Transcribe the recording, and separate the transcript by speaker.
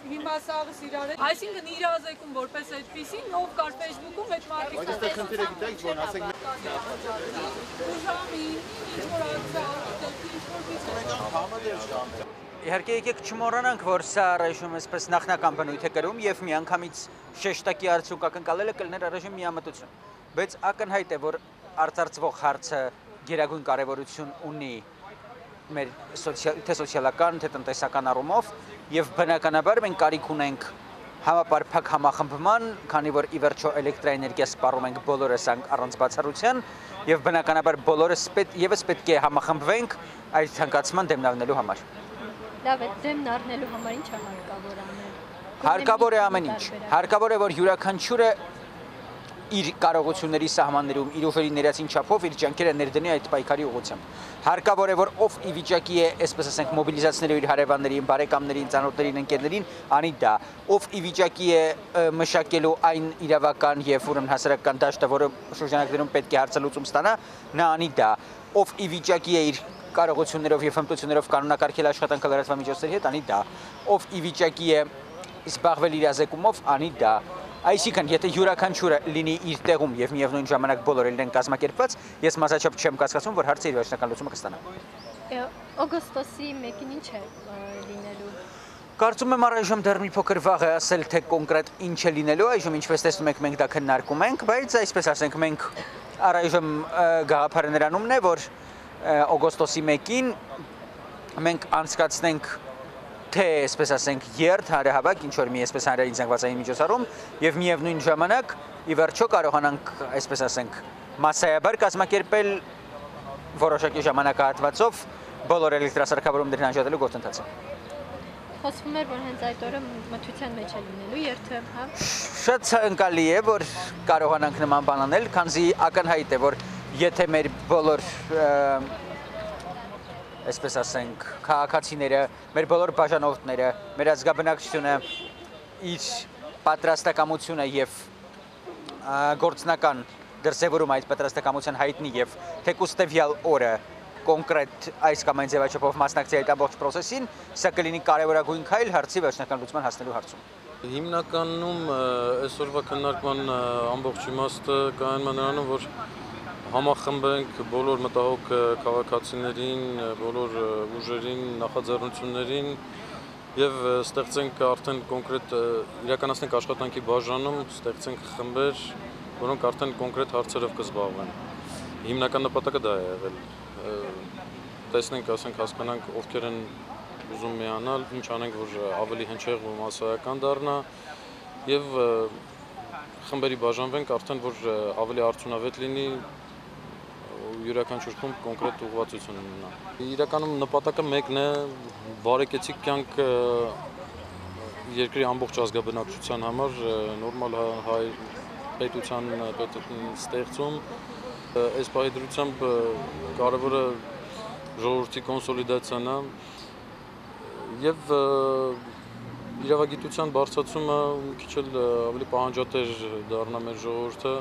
Speaker 1: Հիմա սաղս իրար է, այսինքն իրազեկում որպես այդպիսին, ով կար Facebook-ում այդ մարդիկ
Speaker 2: Իհարկե եկեք չմոռանանք, որ սա առայժմ այսպես նախնական բնույթ է կրում եւ միանգամից շեշտակի արդյունք ակնկալելը կլիներ առայժմ միամտություն, բայց ակնհայտ է, որ արծարծվող հարցը գերագույն կարևորություն ունի մեր թե սոցիալական, թե տնտեսական առումով եւ բնականաբար մենք կարիք ունենք համապարփակ համախմբման, քանի որ ի վերջո էլեկտրաէներգիա սպառում ենք բոլորս առանց բացառության եւ բնականաբար բոլորս եւս պետք է համախմբվենք այդ ցանկացման դեմն առնելու համար։
Speaker 3: Լավ է, դեմն առնելու համար ինչ է հարկավոր անել։
Speaker 2: Հարկավոր է ամեն ինչ։ Հարկավոր է, որ յուրաքանչյուրը իր կարողությունների սահմաններում, իր ուժերի ներածին չափով իր ջանքերը ներդնի այդ պայքարի ուղղությամբ։ Հարկավոր է, որ ով ի վիճակի է, այսպես ասենք, մոբիլիզացնելու իր հարևաններին, բարեկամներին, ծանոթներին, ընկերներին, անի դա, ով ի վիճակի է մշակելու այն իրավական եւ ուրեմն հասարակական դաշտը, որը շրջանակներում պետք է հարցալուծում ստանա, նա անի դա, ով ի վիճակի է իր կարողություններով եւ հմտություններով կանոնակարգել աշխատանքը լրատվամիջոցների հետ, անի դա, ով ի վիճակի է զբաղվել իրազեկումով, անի դա։ Այսինքն, եթե յուրաքանչյուրը լինի իր տեղում եւ միևնույն ժամանակ բոլորը լինեն կազմակերպված, ես մասաչափ չեմ կասկածում, որ հարցը իր վերջնական լուծումը կստանա։
Speaker 3: Օգոստոսի 1-ին ինչ է լինելու։
Speaker 2: Կարծում եմ առայժմ դեռ մի փոքր վաղ է ասել, թե կոնկրետ ինչ է լինելու, այժմ ինչպես տեսնում եք մենք դա քննարկում ենք, բայց այսպես ասենք մենք առայժմ գաղափարը նրանումն է, որ օգոստոսի 1-ին մենք անցկացնենք թե այսպես ասենք երթ հանրահավաք, ինչ որ մի այսպես հանրային զանգվածային միջոցառում եւ միևնույն ժամանակ ի վերջո կարողանանք այսպես ասենք մասսայաբար կազմակերպել որոշակի ժամանակահատվածով բոլոր էլեկտրասարքավորումներին անջատելու գործընթացը։
Speaker 3: Խոսվում էր, որ հենց այդ օրը մթության մեջ է լինելու երթը, հա։
Speaker 2: Շատ ցանկալի է, որ կարողանանք նման բան անել, քանզի ակնհայտ է, որ եթե մեր բոլոր այսպես ասենք, քաղաքացիները, մեր բոլոր բաժանորդները, մեր ազգաբնակչությունը իր պատրաստակամությունը եւ գործնական դրսևորում այդ պատրաստակամության հայտնի եւ թեկուզ տվյալ օրը կոնկրետ այս կամ այն ձևաչափով մասնակցի այդ ամբողջ process-ին, սա կլինի կարևորագույն քայլ հարցի վերջնական լուծման հասնելու հարցում։
Speaker 4: Հիմնականում այսօրվա քննարկման ամբողջ իմաստը կայանում է նրանում, որ համախմբենք բոլոր մտահոգ քաղաքացիներին, բոլոր ուժերին, նախաձեռնություններին եւ ստեղծենք արդեն կոնկրետ իրականացնենք աշխատանքի բաժանում, ստեղծենք խմբեր, որոնք արդեն կոնկրետ հարցերով կզբաղվեն։ Հիմնական նպատակը դա է եղել։ Տեսնենք, ասենք, հասկանանք ովքեր են ուզում միանալ, ինչ անենք, որ ավելի հնչեղ ու մասսայական դառնա եւ խմբերի բաժանվենք արդեն, որ ավելի արդյունավետ լինի յուրաքանչյուր խումբ կոնկրետ ուղղվածություն ունենա։ Իրականում նպատակը մեկն է՝ բարեկեցիկ կյանք երկրի ամբողջ ազգաբնակչության համար, նորմալ հայ պետության ստեղծում։ Այս պահի դրությամբ կարևորը ժողովրդի կոնսոլիդացիան է եւ իրավագիտության բարձրացումը մի քիչ ավելի պահանջատեր դառնա մեր ժողովուրդը